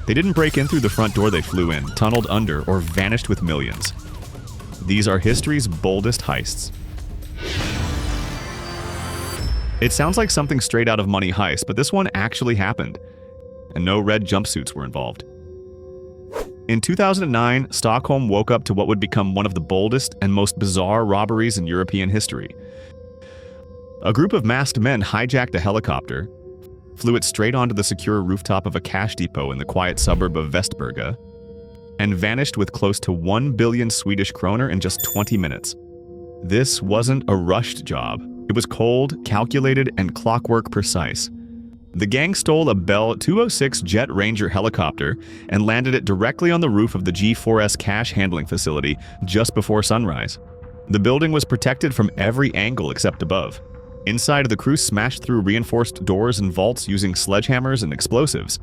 They didn't break in through the front door they flew in, tunneled under, or vanished with millions. These are history's boldest heists. It sounds like something straight out of Money Heist, but this one actually happened, and no red jumpsuits were involved. In 2009, Stockholm woke up to what would become one of the boldest and most bizarre robberies in European history. A group of masked men hijacked a helicopter, flew it straight onto the secure rooftop of a cash depot in the quiet suburb of Västberga, and vanished with close to 1 billion Swedish kronor in just 20 minutes. This wasn't a rushed job. It was cold, calculated, and clockwork precise. The gang stole a Bell 206 Jet Ranger helicopter and landed it directly on the roof of the G4S cash handling facility just before sunrise. The building was protected from every angle except above. Inside, the crew smashed through reinforced doors and vaults using sledgehammers and explosives.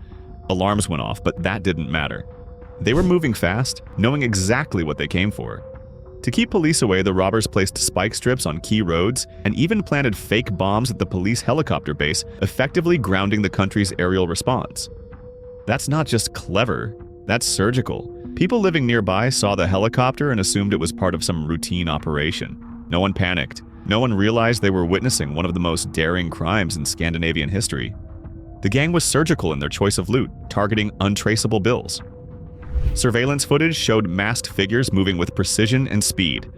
Alarms went off, but that didn't matter. They were moving fast, knowing exactly what they came for. To keep police away, the robbers placed spike strips on key roads and even planted fake bombs at the police helicopter base, effectively grounding the country's aerial response. That's not just clever, that's surgical. People living nearby saw the helicopter and assumed it was part of some routine operation. No one panicked. No one realized they were witnessing one of the most daring crimes in Scandinavian history. The gang was surgical in their choice of loot, targeting untraceable bills. Surveillance footage showed masked figures moving with precision and speed.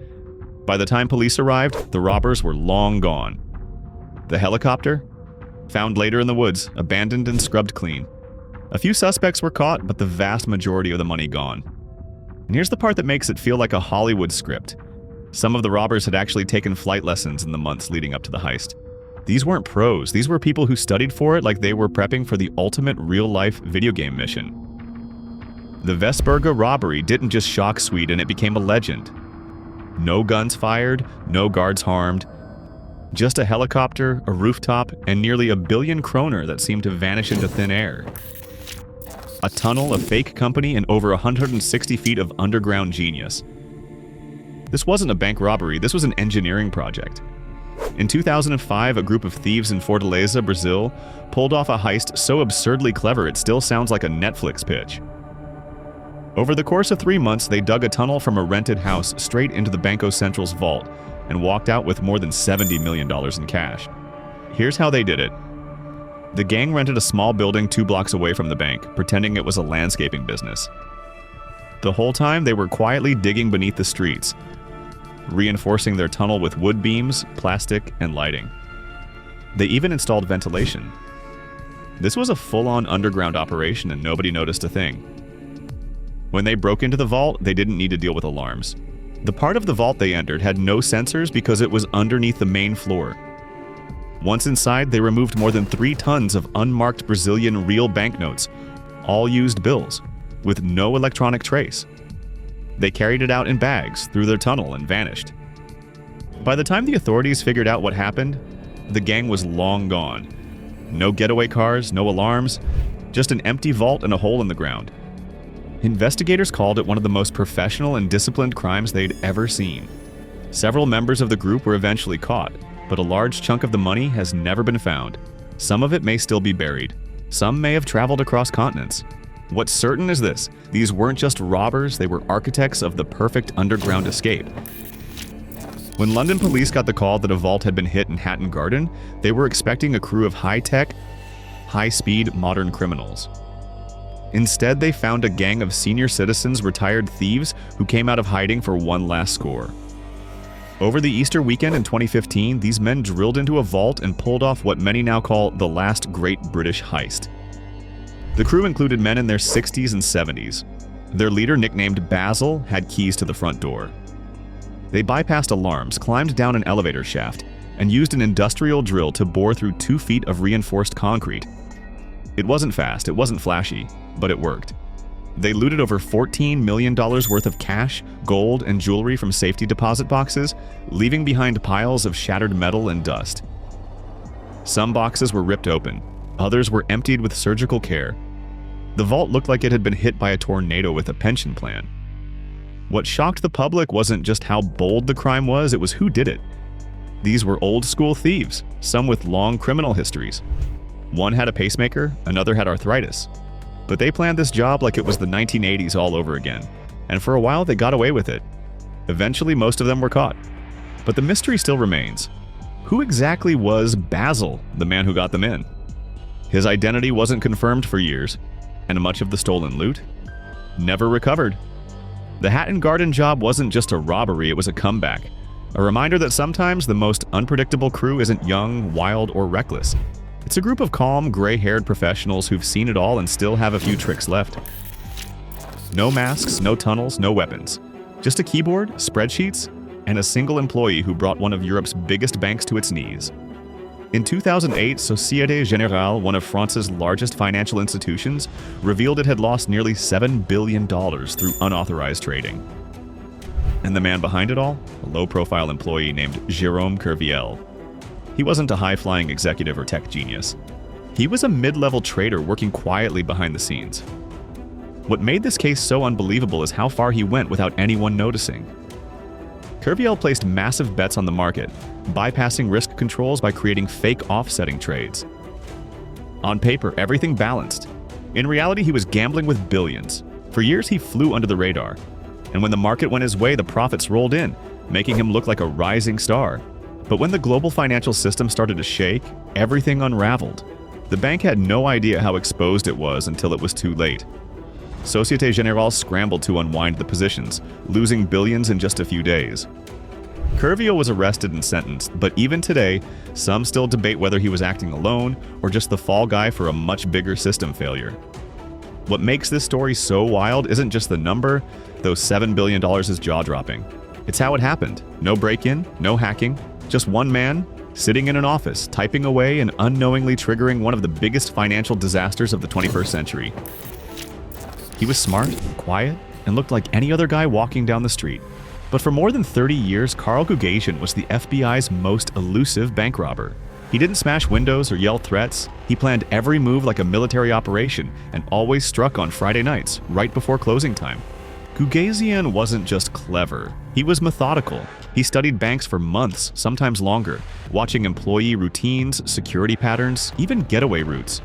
By the time police arrived, the robbers were long gone. The helicopter? Found later in the woods, abandoned and scrubbed clean. A few suspects were caught, but the vast majority of the money gone. And here's the part that makes it feel like a Hollywood script. Some of the robbers had actually taken flight lessons in the months leading up to the heist. These weren't pros, these were people who studied for it like they were prepping for the ultimate real-life video game mission. The Västberga robbery didn't just shock Sweden, it became a legend. No guns fired, no guards harmed. Just a helicopter, a rooftop, and nearly 1 billion kronor that seemed to vanish into thin air. A tunnel, a fake company, and over 160 feet of underground genius. This wasn't a bank robbery, this was an engineering project. In 2005, a group of thieves in Fortaleza, Brazil, pulled off a heist so absurdly clever it still sounds like a Netflix pitch. Over the course of 3 months, they dug a tunnel from a rented house straight into the Banco Central's vault and walked out with more than $70 million in cash. Here's how they did it. The gang rented a small building 2 blocks away from the bank, pretending it was a landscaping business. The whole time, they were quietly digging beneath the streets, reinforcing their tunnel with wood beams, plastic, and lighting. They even installed ventilation. This was a full-on underground operation and nobody noticed a thing. When they broke into the vault, they didn't need to deal with alarms. The part of the vault they entered had no sensors because it was underneath the main floor. Once inside, they removed more than 3 tons of unmarked Brazilian real banknotes, all used bills, with no electronic trace. They carried it out in bags through their tunnel and vanished. By the time the authorities figured out what happened, the gang was long gone. No getaway cars, no alarms, just an empty vault and a hole in the ground. Investigators called it one of the most professional and disciplined crimes they'd ever seen. Several members of the group were eventually caught, but a large chunk of the money has never been found. Some of it may still be buried. Some may have traveled across continents. What's certain is this: these weren't just robbers, they were architects of the perfect underground escape. When London police got the call that a vault had been hit in Hatton Garden, they were expecting a crew of high-tech, high-speed modern criminals. Instead, they found a gang of senior citizens, retired thieves, who came out of hiding for one last score. Over the Easter weekend in 2015, these men drilled into a vault and pulled off what many now call the last great British heist. The crew included men in their 60s and 70s. Their leader, nicknamed Basil, had keys to the front door. They bypassed alarms, climbed down an elevator shaft, and used an industrial drill to bore through 2 feet of reinforced concrete. It wasn't fast, it wasn't flashy, but it worked. They looted over $14 million worth of cash, gold, and jewelry from safety deposit boxes, leaving behind piles of shattered metal and dust. Some boxes were ripped open. Others were emptied with surgical care. The vault looked like it had been hit by a tornado with a pension plan. What shocked the public wasn't just how bold the crime was, it was who did it. These were old-school thieves, some with long criminal histories. One had a pacemaker, another had arthritis. But they planned this job like it was the 1980s all over again, and for a while they got away with it. Eventually, most of them were caught. But the mystery still remains. Who exactly was Basil, the man who got them in? His identity wasn't confirmed for years, and much of the stolen loot never recovered. The Hatton Garden job wasn't just a robbery, it was a comeback. A reminder that sometimes the most unpredictable crew isn't young, wild, or reckless. It's a group of calm, gray-haired professionals who've seen it all and still have a few tricks left. No masks, no tunnels, no weapons. Just a keyboard, spreadsheets, and a single employee who brought one of Europe's biggest banks to its knees. In 2008, Société Générale, one of France's largest financial institutions, revealed it had lost nearly $7 billion through unauthorized trading. And the man behind it all? A low-profile employee named Jérôme Kerviel. He wasn't a high-flying executive or tech genius. He was a mid-level trader working quietly behind the scenes. What made this case so unbelievable is how far he went without anyone noticing. Kerviel placed massive bets on the market, bypassing risk controls by creating fake offsetting trades. On paper, everything balanced. In reality, he was gambling with billions. For years, he flew under the radar. And when the market went his way, the profits rolled in, making him look like a rising star. But when the global financial system started to shake, everything unraveled. The bank had no idea how exposed it was until it was too late. Société Générale scrambled to unwind the positions, losing billions in just a few days. Kerviel was arrested and sentenced, but even today, some still debate whether he was acting alone or just the fall guy for a much bigger system failure. What makes this story so wild isn't just the number, though $7 billion is jaw-dropping. It's how it happened. No break-in, no hacking, just one man sitting in an office, typing away and unknowingly triggering one of the biggest financial disasters of the 21st century. He was smart, quiet, and looked like any other guy walking down the street. But for more than 30 years, Carl Gugasian was the FBI's most elusive bank robber. He didn't smash windows or yell threats. He planned every move like a military operation and always struck on Friday nights, right before closing time. Gugasian wasn't just clever. He was methodical. He studied banks for months, sometimes longer, watching employee routines, security patterns, even getaway routes.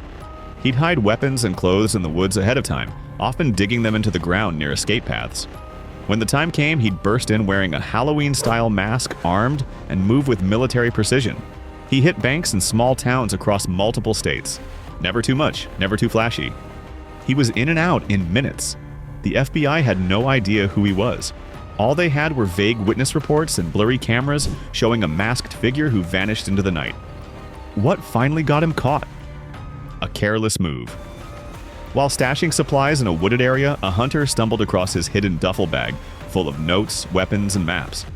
He'd hide weapons and clothes in the woods ahead of time, often digging them into the ground near escape paths. When the time came, he'd burst in wearing a Halloween-style mask, armed, and move with military precision. He hit banks in small towns across multiple states. Never too much, never too flashy. He was in and out in minutes. The FBI had no idea who he was. All they had were vague witness reports and blurry cameras showing a masked figure who vanished into the night. What finally got him caught? A careless move. While stashing supplies in a wooded area, a hunter stumbled across his hidden duffel bag full of notes, weapons, and maps.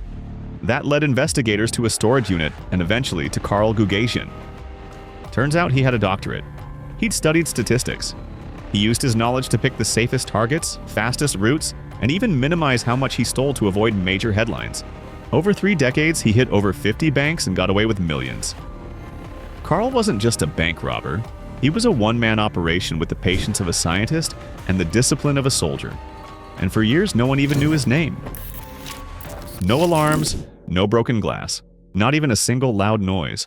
That led investigators to a storage unit and eventually to Carl Gugasian. Turns out he had a doctorate. He'd studied statistics. He used his knowledge to pick the safest targets, fastest routes, and even minimize how much he stole to avoid major headlines. Over 3 decades, he hit over 50 banks and got away with millions. Carl wasn't just a bank robber. He was a one-man operation with the patience of a scientist and the discipline of a soldier. And for years, no one even knew his name. No alarms, no broken glass, not even a single loud noise.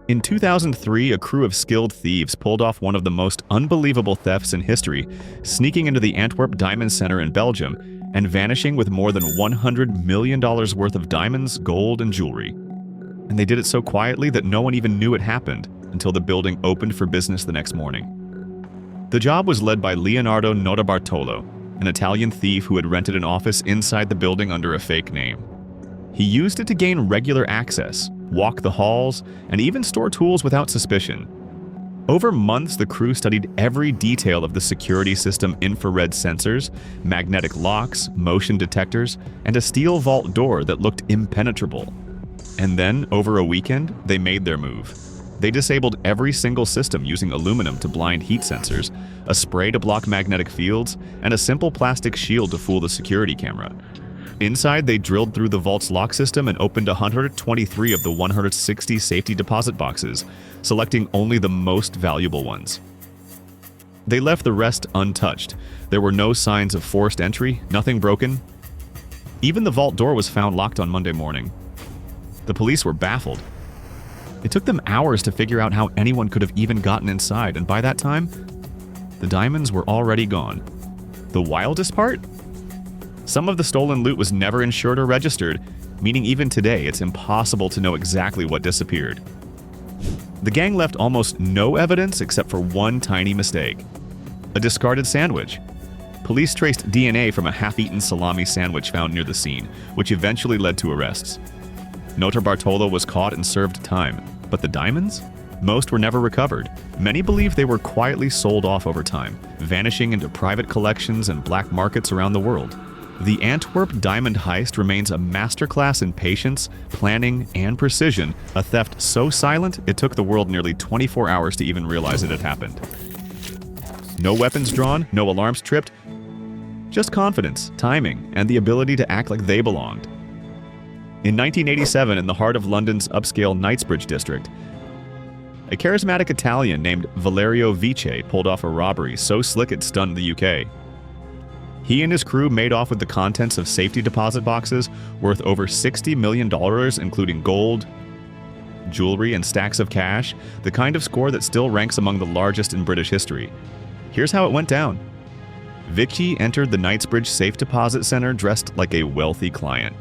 In 2003, a crew of skilled thieves pulled off one of the most unbelievable thefts in history, sneaking into the Antwerp Diamond Center in Belgium and vanishing with more than $100 million worth of diamonds, gold, and jewelry. And they did it so quietly that no one even knew it happened until the building opened for business the next morning. The job was led by Leonardo Notarbartolo, an Italian thief who had rented an office inside the building under a fake name. He used it to gain regular access, walk the halls, and even store tools without suspicion. Over months, the crew studied every detail of the security system: infrared sensors, magnetic locks, motion detectors, and a steel vault door that looked impenetrable. And then, over a weekend, they made their move. They disabled every single system using aluminum to blind heat sensors, a spray to block magnetic fields, and a simple plastic shield to fool the security camera. Inside, they drilled through the vault's lock system and opened 123 of the 160 safety deposit boxes, selecting only the most valuable ones. They left the rest untouched. There were no signs of forced entry, nothing broken. Even the vault door was found locked on Monday morning. The police were baffled. It took them hours to figure out how anyone could have even gotten inside, and by that time, the diamonds were already gone. The wildest part? Some of the stolen loot was never insured or registered, meaning even today it's impossible to know exactly what disappeared. The gang left almost no evidence except for one tiny mistake: a discarded sandwich. Police traced DNA from a half-eaten salami sandwich found near the scene, which eventually led to arrests. Notarbartolo was caught and served time, but the diamonds? Most were never recovered. Many believe they were quietly sold off over time, vanishing into private collections and black markets around the world. The Antwerp diamond heist remains a masterclass in patience, planning, and precision, a theft so silent it took the world nearly 24 hours to even realize it had happened. No weapons drawn, no alarms tripped, just confidence, timing, and the ability to act like they belonged. In 1987, in the heart of London's upscale Nightsbridge district, a charismatic Italian named Valerio Vice pulled off a robbery so slick it stunned the UK. He and his crew made off with the contents of safety deposit boxes worth over $60 million, including gold, jewelry, and stacks of cash, the kind of score that still ranks among the largest in British history. Here's how it went down. Vici entered the Nightsbridge Safe Deposit Center dressed like a wealthy client.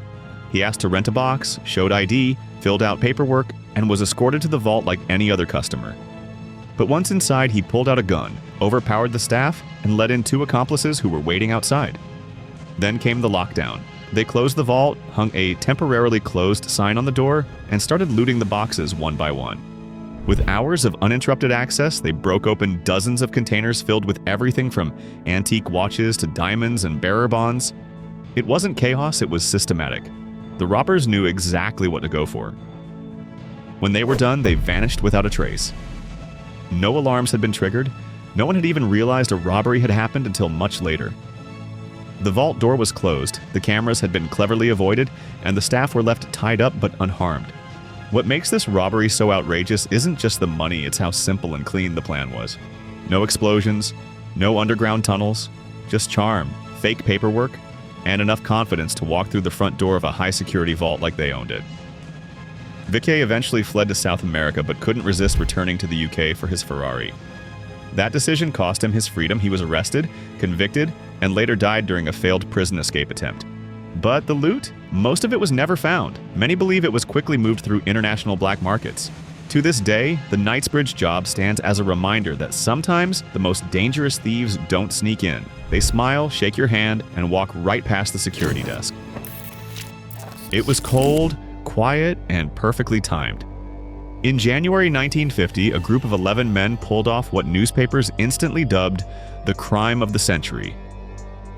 He asked to rent a box, showed ID, filled out paperwork, and was escorted to the vault like any other customer. But once inside, he pulled out a gun, overpowered the staff, and let in two accomplices who were waiting outside. Then came the lockdown. They closed the vault, hung a temporarily closed sign on the door, and started looting the boxes one by one. With hours of uninterrupted access, they broke open dozens of containers filled with everything from antique watches to diamonds and bearer bonds. It wasn't chaos, it was systematic. The robbers knew exactly what to go for. When they were done, they vanished without a trace. No alarms had been triggered. No one had even realized a robbery had happened until much later. The vault door was closed, the cameras had been cleverly avoided, and the staff were left tied up but unharmed. What makes this robbery so outrageous isn't just the money, it's how simple and clean the plan was. No explosions, no underground tunnels, just charm, fake paperwork, and enough confidence to walk through the front door of a high-security vault like they owned it. Vicky eventually fled to South America but couldn't resist returning to the UK for his Ferrari. That decision cost him his freedom. He was arrested, convicted, and later died during a failed prison escape attempt. But the loot? Most of it was never found. Many believe it was quickly moved through international black markets. To this day, the Nightsbridge job stands as a reminder that sometimes the most dangerous thieves don't sneak in. They smile, shake your hand, and walk right past the security desk. It was cold, quiet, and perfectly timed. In January 1950, a group of 11 men pulled off what newspapers instantly dubbed the crime of the century.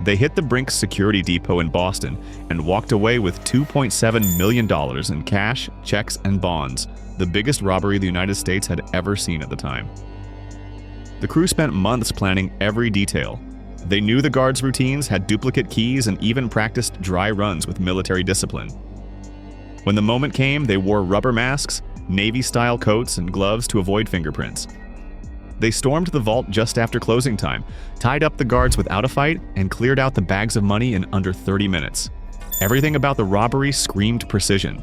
They hit the Brinks security depot in Boston and walked away with $2.7 million in cash, checks, and bonds, the biggest robbery the United States had ever seen at the time. The crew spent months planning every detail. They knew the guards' routines, had duplicate keys, and even practiced dry runs with military discipline. When the moment came, they wore rubber masks, Navy-style coats, and gloves to avoid fingerprints. They stormed the vault just after closing time, tied up the guards without a fight, and cleared out the bags of money in under 30 minutes. Everything about the robbery screamed precision.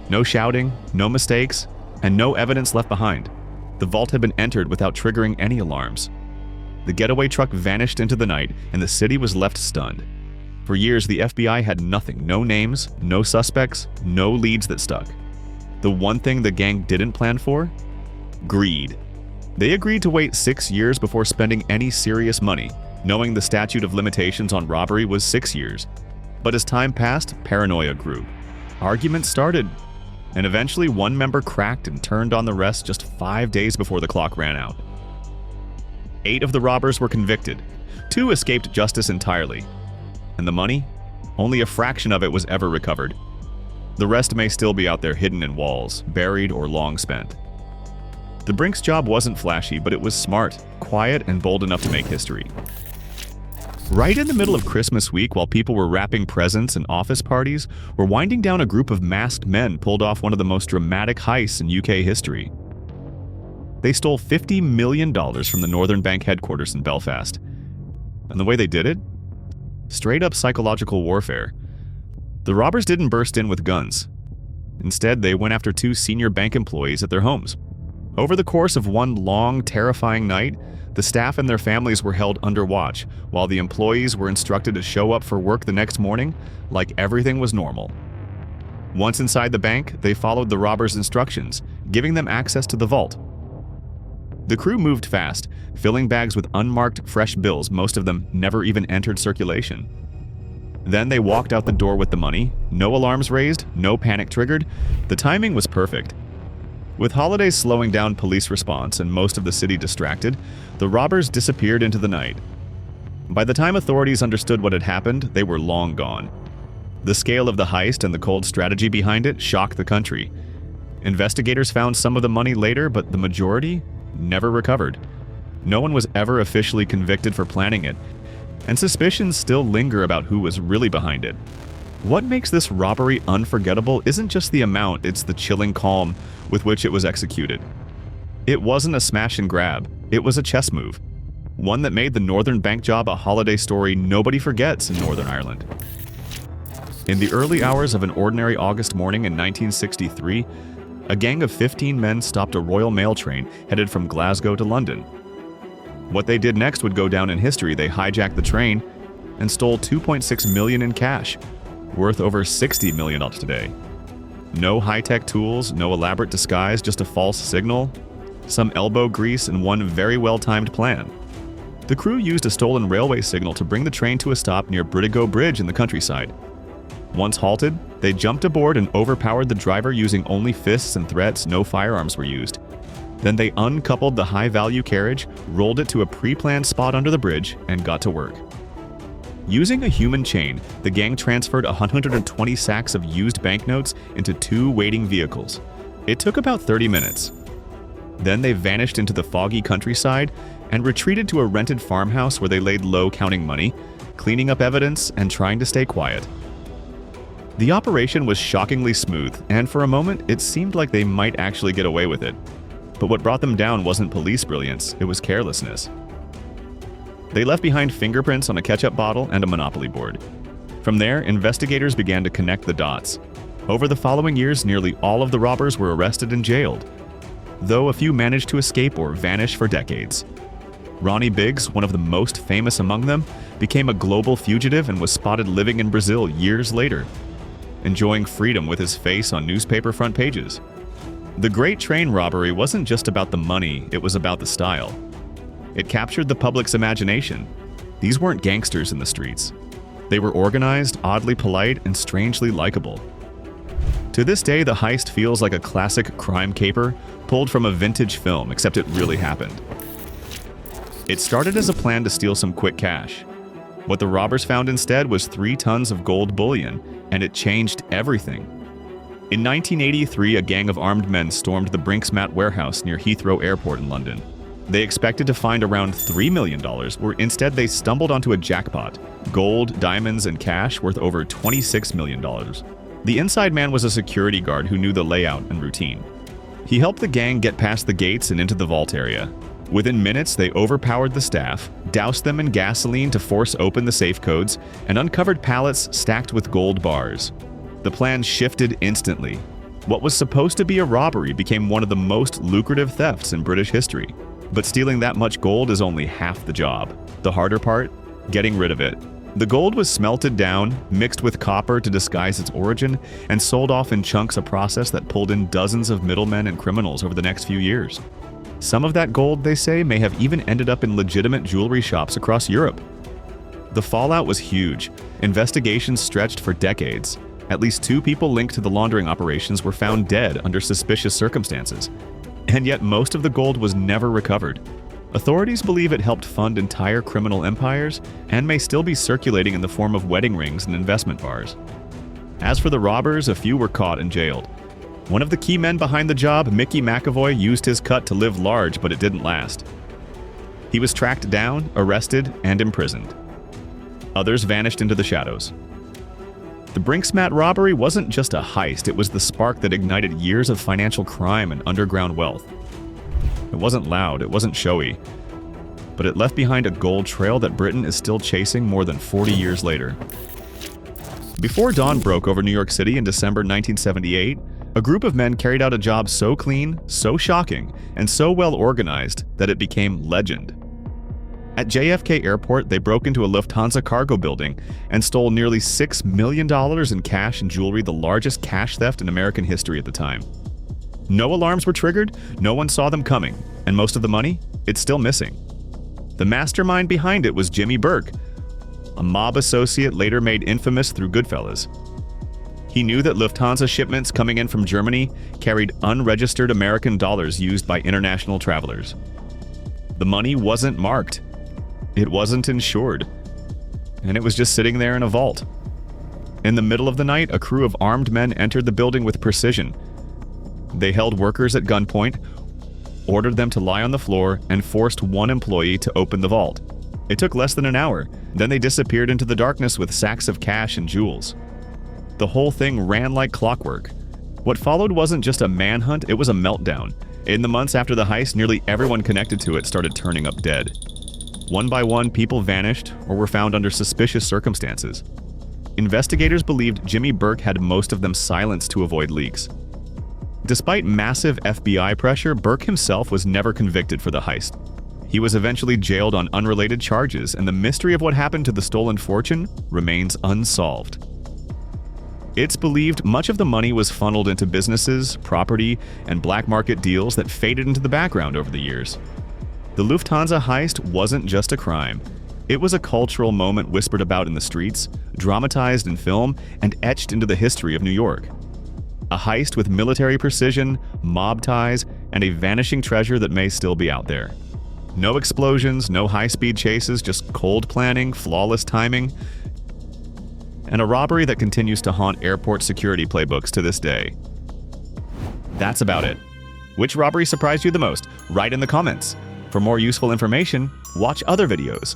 No shouting, no mistakes, and no evidence left behind. The vault had been entered without triggering any alarms. The getaway truck vanished into the night, and the city was left stunned. For years, the FBI had nothing, no names, no suspects, no leads that stuck. The one thing the gang didn't plan for? Greed. They agreed to wait 6 years before spending any serious money, knowing the statute of limitations on robbery was 6 years. But as time passed, paranoia grew. Arguments started, and eventually one member cracked and turned on the rest just 5 days before the clock ran out. 8 of the robbers were convicted. 2 escaped justice entirely. And the money? Only a fraction of it was ever recovered. The rest may still be out there hidden in walls, buried or long spent. The Brinks job wasn't flashy, but it was smart, quiet, and bold enough to make history. Right in the middle of Christmas week, while people were wrapping presents and office parties, were winding down, a group of masked men pulled off one of the most dramatic heists in UK history. They stole $50 million from the Northern Bank headquarters in Belfast. And the way they did it? Straight up psychological warfare. The robbers didn't burst in with guns. Instead, they went after 2 senior bank employees at their homes. Over the course of one long, terrifying night, the staff and their families were held under watch, while the employees were instructed to show up for work the next morning like everything was normal. Once inside the bank, they followed the robbers' instructions, giving them access to the vault. The crew moved fast, filling bags with unmarked fresh bills, most of them never even entered circulation. Then they walked out the door with the money, no alarms raised, no panic triggered. The timing was perfect. With holidays slowing down police response and most of the city distracted, the robbers disappeared into the night. By the time authorities understood what had happened, they were long gone. The scale of the heist and the cold strategy behind it shocked the country. Investigators found some of the money later, but the majority never recovered. No one was ever officially convicted for planning it, and suspicions still linger about who was really behind it. What makes this robbery unforgettable isn't just the amount, it's the chilling calm with which it was executed. It wasn't a smash and grab, it was a chess move. One that made the Northern Bank job a holiday story nobody forgets in Northern Ireland. In the early hours of an ordinary August morning in 1963, a gang of 15 men stopped a Royal Mail train headed from Glasgow to London. What they did next would go down in history. They hijacked the train and stole $2.6 million in cash, worth over $60 million today. No high-tech tools, no elaborate disguise, just a false signal, some elbow grease, and one very well-timed plan. The crew used a stolen railway signal to bring the train to a stop near Brinks Bridge in the countryside. Once halted, they jumped aboard and overpowered the driver using only fists and threats. No firearms were used. Then they uncoupled the high-value carriage, rolled it to a pre-planned spot under the bridge, and got to work. Using a human chain, the gang transferred 120 sacks of used banknotes into 2 waiting vehicles. It took about 30 minutes. Then they vanished into the foggy countryside and retreated to a rented farmhouse where they laid low counting money, cleaning up evidence and trying to stay quiet. The operation was shockingly smooth, and for a moment it seemed like they might actually get away with it. But what brought them down wasn't police brilliance, it was carelessness. They left behind fingerprints on a ketchup bottle and a Monopoly board. From there, investigators began to connect the dots. Over the following years, nearly all of the robbers were arrested and jailed, though a few managed to escape or vanish for decades. Ronnie Biggs, one of the most famous among them, became a global fugitive and was spotted living in Brazil years later, enjoying freedom with his face on newspaper front pages. The Great Train Robbery wasn't just about the money, it was about the style. It captured the public's imagination. These weren't gangsters in the streets. They were organized, oddly polite, and strangely likable. To this day, the heist feels like a classic crime caper pulled from a vintage film, except it really happened. It started as a plan to steal some quick cash. What the robbers found instead was 3 tons of gold bullion, and it changed everything. In 1983, a gang of armed men stormed the Brinks Mat warehouse near Heathrow Airport in London. They expected to find around $3 million, where instead they stumbled onto a jackpot: gold, diamonds, and cash worth over $26 million. The inside man was a security guard who knew the layout and routine. He helped the gang get past the gates and into the vault area. Within minutes, they overpowered the staff, doused them in gasoline to force open the safe codes, and uncovered pallets stacked with gold bars. The plan shifted instantly. What was supposed to be a robbery became one of the most lucrative thefts in British history. But stealing that much gold is only half the job. The harder part? Getting rid of it. The gold was smelted down, mixed with copper to disguise its origin, and sold off in chunks, a process that pulled in dozens of middlemen and criminals over the next few years. Some of that gold, they say, may have even ended up in legitimate jewelry shops across Europe. The fallout was huge. Investigations stretched for decades. At least 2 people linked to the laundering operations were found dead under suspicious circumstances. And yet most of the gold was never recovered. Authorities believe it helped fund entire criminal empires and may still be circulating in the form of wedding rings and investment bars. As for the robbers, a few were caught and jailed. One of the key men behind the job, Mickey McAvoy, used his cut to live large, but it didn't last. He was tracked down, arrested, and imprisoned. Others vanished into the shadows. The Brinks Mat Robbery wasn't just a heist, it was the spark that ignited years of financial crime and underground wealth. It wasn't loud, it wasn't showy, but it left behind a gold trail that Britain is still chasing more than 40 years later. Before dawn broke over New York City in December 1978, A group of men carried out a job so clean, so shocking, and so well organized that it became legend. At JFK Airport, they broke into a Lufthansa cargo building and stole nearly $6 million in cash and jewelry, the largest cash theft in American history at the time. No alarms were triggered, no one saw them coming, and most of the money, it's still missing. The mastermind behind it was Jimmy Burke, a mob associate later made infamous through Goodfellas. He knew that Lufthansa shipments coming in from Germany carried unregistered American dollars used by international travelers. The money wasn't marked. It wasn't insured. And it was just sitting there in a vault. In the middle of the night, a crew of armed men entered the building with precision. They held workers at gunpoint, ordered them to lie on the floor, and forced one employee to open the vault. It took less than an hour. Then they disappeared into the darkness with sacks of cash and jewels. The whole thing ran like clockwork. What followed wasn't just a manhunt, it was a meltdown. In the months after the heist, nearly everyone connected to it started turning up dead. One by one, people vanished or were found under suspicious circumstances. Investigators believed Jimmy Burke had most of them silenced to avoid leaks. Despite massive FBI pressure, Burke himself was never convicted for the heist. He was eventually jailed on unrelated charges, and the mystery of what happened to the stolen fortune remains unsolved. It's believed much of the money was funneled into businesses, property, and black market deals that faded into the background over the years. The Lufthansa heist wasn't just a crime. It was a cultural moment whispered about in the streets, dramatized in film, and etched into the history of New York. A heist with military precision, mob ties, and a vanishing treasure that may still be out there. No explosions, no high-speed chases, just cold planning, flawless timing, and a robbery that continues to haunt airport security playbooks to this day. That's about it. Which robbery surprised you the most? Write in the comments. For more useful information, watch other videos.